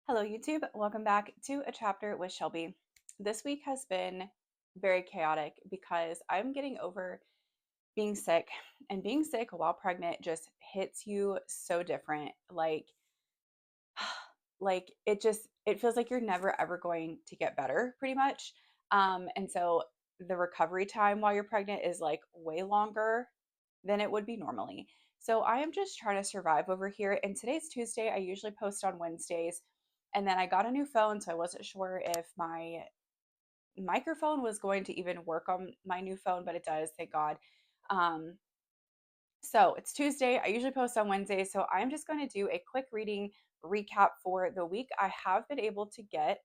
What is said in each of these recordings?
Hello, YouTube. Welcome back to A Chapter with Shelby. This week has been very chaotic because I'm getting over being sick, and being sick while pregnant just hits you so different. Like it feels like you're never ever going to get better, pretty much. And so the recovery time while you're pregnant is like way longer than it would be normally. So I am just trying to survive over here. And today's Tuesday. I usually post on Wednesdays. And then I got a new phone, so I wasn't sure if my microphone was going to even work on my new phone, but it does, thank God. Um, so it's Tuesday. I usually post on Wednesdays. So I'm just going to do a quick reading recap for the week. I have been able to get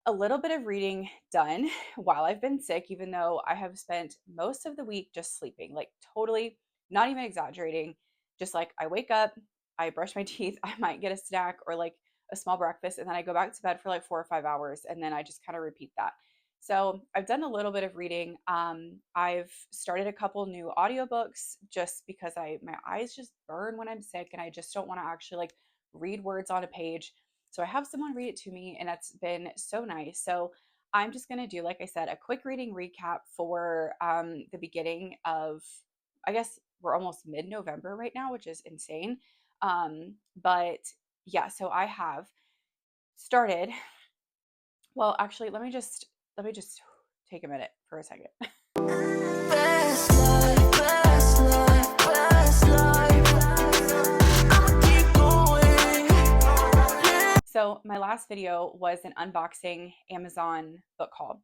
a little bit of reading done while I've been sick, even though I have spent most of the week just sleeping, like totally not even exaggerating. Just like I wake up, I brush my teeth, I might get a snack or like a small breakfast, and then I go back to bed for like 4 or 5 hours, and then I just kind of repeat that. So I've done a little bit of reading. I've started a couple new audiobooks just because my eyes just burn when I'm sick, and I just don't want to actually like read words on a page. So I have someone read it to me, and that's been so nice. So I'm just going to do, like I said, a quick reading recap for the beginning of, I guess we're almost mid-November right now, which is insane. But yeah, so I have started. Well, actually, let me just take a minute for a second. Best life, best life, best life. I'ma keep going. So my last video was an unboxing Amazon book haul.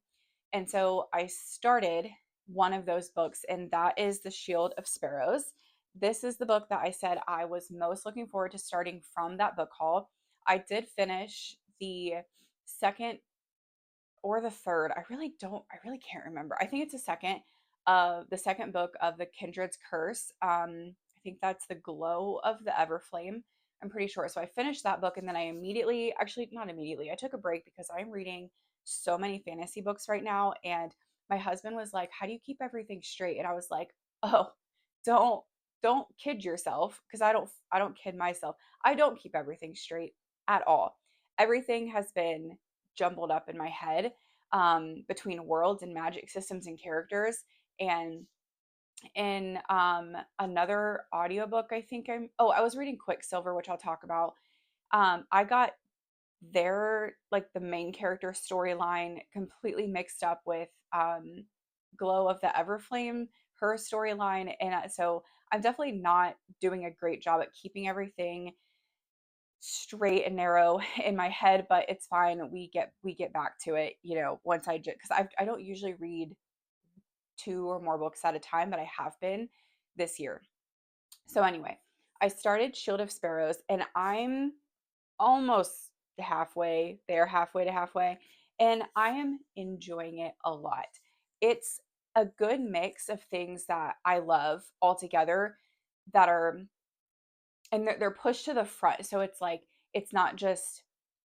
And so I started one of those books, and that is The Shield of Sparrows. This is the book that I said I was most looking forward to starting from that book haul. I did finish the second or the third. I really can't remember. I think it's the second book of the Kindred's Curse. I think that's The Glow of the Everflame. I'm pretty sure. So I finished that book, and then I immediately, actually not immediately, I took a break because I'm reading so many fantasy books right now. And my husband was like, "How do you keep everything straight?" And I was like, "Oh, don't don't kid yourself," because I don't kid myself. I don't keep everything straight at all. Everything has been jumbled up in my head, between worlds and magic systems and characters. And in another audiobook, I was reading Quicksilver, which I'll talk about. I got the main character storyline completely mixed up with Glow of the Everflame, her storyline. And so I'm definitely not doing a great job at keeping everything straight and narrow in my head, but it's fine. We get back to it, once I just, because I don't usually read two or more books at a time, but I have been this year. So anyway, I started Shield of Sparrows, and I'm almost halfway there, halfway to halfway, and I am enjoying it a lot. It's a good mix of things that I love all together, that are, and they're pushed to the front. So it's like it's not just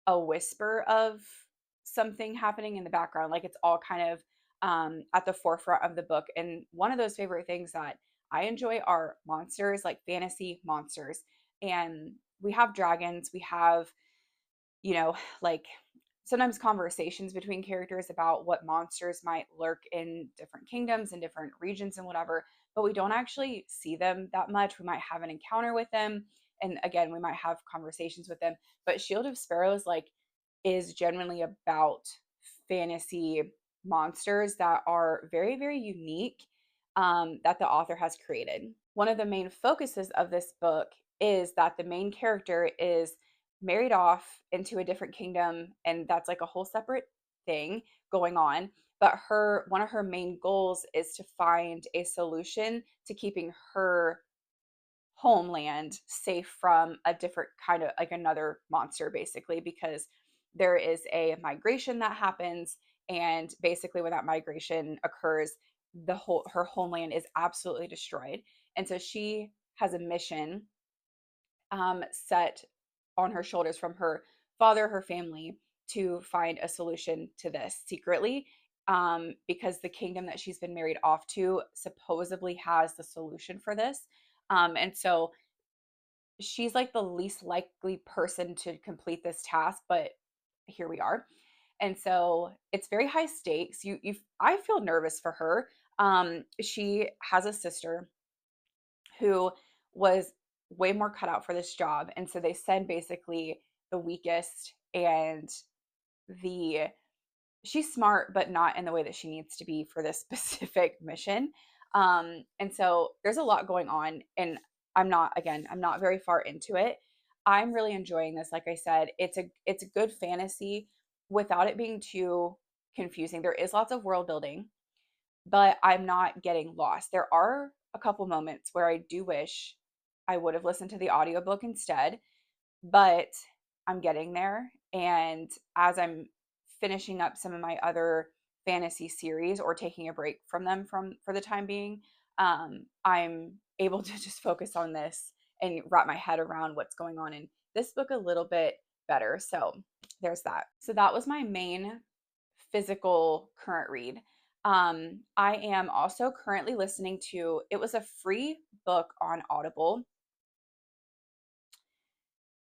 a whisper of something happening in the background. Like it's all kind of at the forefront of the book. And one of those favorite things that I enjoy are monsters, like fantasy monsters. And we have dragons. We have, like sometimes conversations between characters about what monsters might lurk in different kingdoms and different regions and whatever, but we don't actually see them that much. We might have an encounter with them, and again, we might have conversations with them. But Shield of Sparrows, like, is genuinely about fantasy monsters that are very, very unique, that the author has created. One of the main focuses of this book is that the main character is married off into a different kingdom, and that's like a whole separate thing going on. But one of her main goals is to find a solution to keeping her homeland safe from a different kind of, like, another monster, basically, because there is a migration that happens, and basically when that migration occurs, her homeland is absolutely destroyed. And so she has a mission set on her shoulders from her father, her family, to find a solution to this secretly, because the kingdom that she's been married off to supposedly has the solution for this. And so she's like the least likely person to complete this task, but here we are. And so it's very high stakes. I feel nervous for her. She has a sister who was way more cut out for this job. And so they send basically the weakest and the she's smart, but not in the way that she needs to be for this specific mission. And so there's a lot going on, and I'm not very far into it. I'm really enjoying this. Like I said, it's a good fantasy without it being too confusing. There is lots of world building, but I'm not getting lost. There are a couple moments where I do wish I would have listened to the audiobook instead, but I'm getting there. And as I'm finishing up some of my other fantasy series or taking a break from them for the time being, I'm able to just focus on this and wrap my head around what's going on in this book a little bit better. So there's that. So that was my main physical current read. I am also currently listening to, it was a free book on Audible.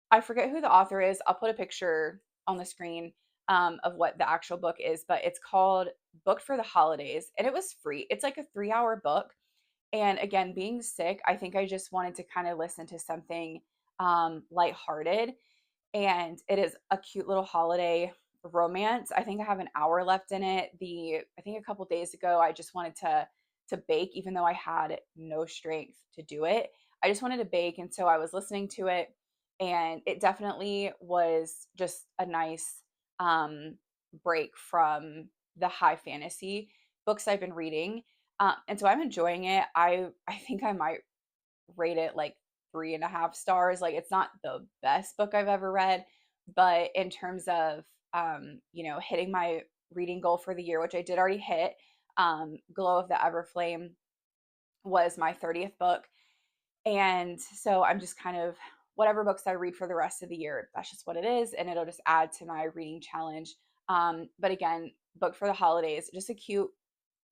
I forget who the author is. I'll put a picture on the screen of what the actual book is, but it's called Booked for the Holidays, and it was free. It's like a 3 hour book. And again, being sick, I think I just wanted to kind of listen to something lighthearted. And it is a cute little holiday romance. I think I have an hour left in it. I think a couple days ago I just wanted to bake, even though I had no strength to do it. I just wanted to bake, and so I was listening to it, and it definitely was just a nice um break from the high fantasy books I've been reading. And so I'm enjoying it. I think I might rate it like 3.5 stars. Like, it's not the best book I've ever read, but in terms of hitting my reading goal for the year, which I did already hit, Glow of the Everflame was my 30th book. And so I'm just kind of, whatever books I read for the rest of the year, that's just what it is, and it'll just add to my reading challenge. But again, Book for the Holidays, just a cute,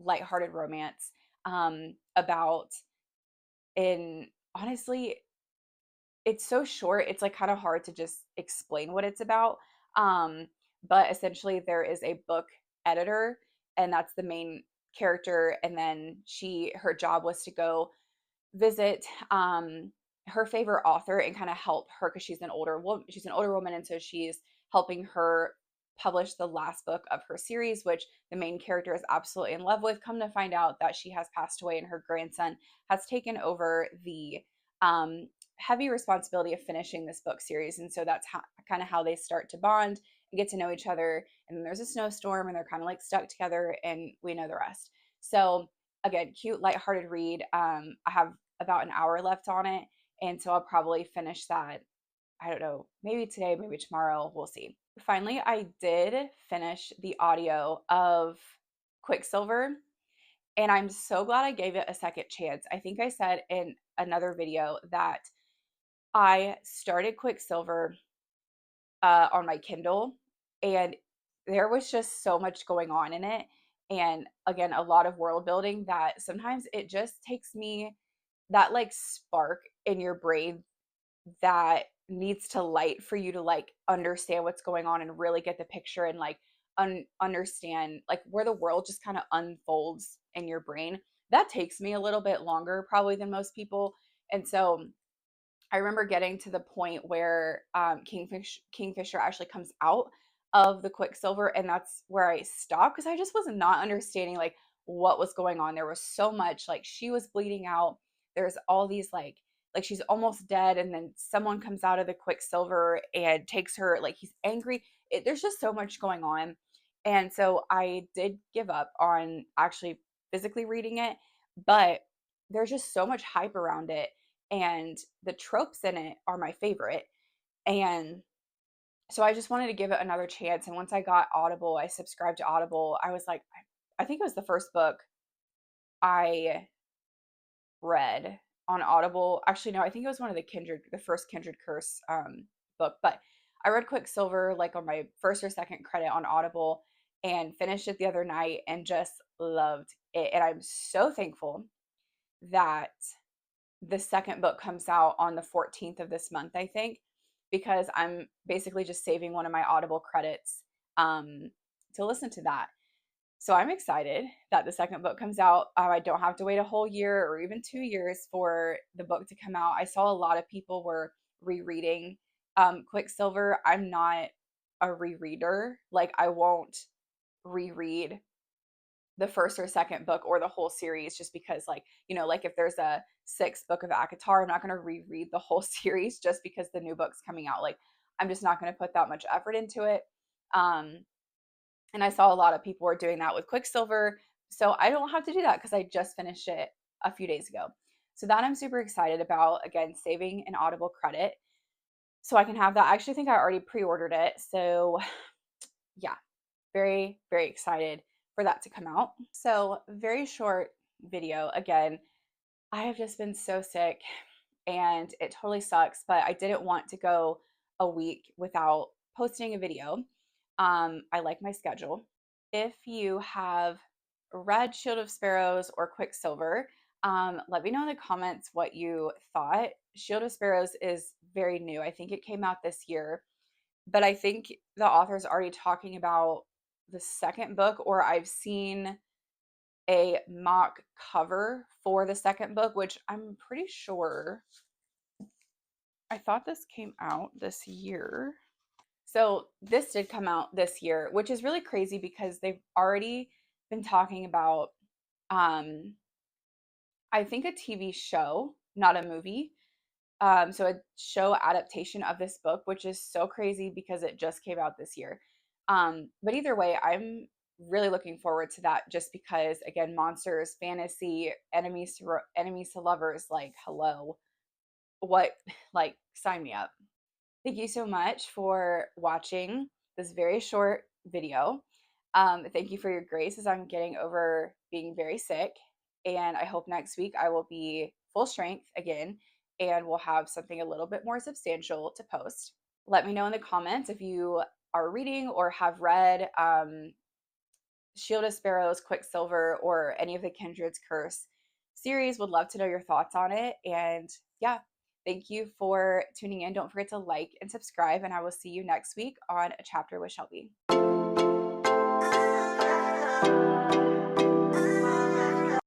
lighthearted romance about, in honestly, it's so short, it's like kind of hard to just explain what it's about. Um, but essentially there is a book editor, and that's the main character, and then her job was to go visit her favorite author and kind of help her, because she's an older woman, and so she's helping her publish the last book of her series, which the main character is absolutely in love with. Come to find out that she has passed away, and her grandson has taken over the um, heavy responsibility of finishing this book series. And so that's kind of how they start to bond and get to know each other. And then there's a snowstorm, and they're kind of like stuck together, and we know the rest. So again, cute, lighthearted read. I have about an hour left on it, and so I'll probably finish that. I don't know, maybe today, maybe tomorrow. We'll see. Finally, I did finish the audio of Quicksilver, and I'm so glad I gave it a second chance. I think I said in another video that I started Quicksilver on my Kindle, and there was just so much going on in it. And again, a lot of world building that sometimes it just takes me that like spark in your brain that needs to light for you to like understand what's going on and really get the picture, and like understand like where the world just kind of unfolds in your brain. That takes me a little bit longer probably than most people. And so I remember getting to the point where Kingfisher actually comes out of the Quicksilver, and that's where I stopped, because I just was not understanding like what was going on. There was so much, like she was bleeding out. There's all these like she's almost dead, and then someone comes out of the Quicksilver and takes her. Like he's angry. There's just so much going on, and so I did give up on actually physically reading it, but there's just so much hype around it, and the tropes in it are my favorite. And so I just wanted to give it another chance. And once I got Audible, I subscribed to Audible. I was like, I think it was the first book I read on Audible. Actually, no, I think it was one of the first Kindred Curse book. But I read Quicksilver like on my first or second credit on Audible, and finished it the other night and just loved it. And I'm so thankful that the second book comes out on the 14th of this month, I think, because I'm basically just saving one of my Audible credits to listen to that. So I'm excited that the second book comes out. I don't have to wait a whole year or even 2 years for the book to come out. I saw a lot of people were rereading Quicksilver. I'm not a rereader. Like, I won't reread the first or second book or the whole series just because, like, like if there's a sixth book of Akatar, I'm not going to reread the whole series just because the new book's coming out. Like, I'm just not going to put that much effort into it. And I saw a lot of people were doing that with Quicksilver. So I don't have to do that because I just finished it a few days ago. So that I'm super excited about. Again, saving an Audible credit so I can have that. I actually think I already pre-ordered it. So yeah, very, very excited for that to come out. So very short video. Again, I have just been so sick and it totally sucks, but I didn't want to go a week without posting a video. I like my schedule. If you have read Shield of Sparrows or Quicksilver, let me know in the comments what you thought. Shield of Sparrows is very new. I think it came out this year, but I think the author's already talking about the second book, or I've seen a mock cover for the second book, which I'm pretty sure, I thought this came out this year. So this did come out this year, which is really crazy because they've already been talking about, I think, a TV show, not a movie. So a show adaptation of this book, which is so crazy because it just came out this year. But either way, I'm really looking forward to that just because, again, monsters, fantasy, enemies to lovers, like, hello, what, like, sign me up. Thank you so much for watching this very short video. Thank you for your grace as I'm getting over being very sick. And I hope next week I will be full strength again and we'll have something a little bit more substantial to post. Let me know in the comments if you are reading or have read Shield of Sparrows, Quicksilver, or any of the Kindred's Curse series. Would love to know your thoughts on it. And yeah, thank you for tuning in. Don't forget to like and subscribe, and I will see you next week on A Chapter with Shelby.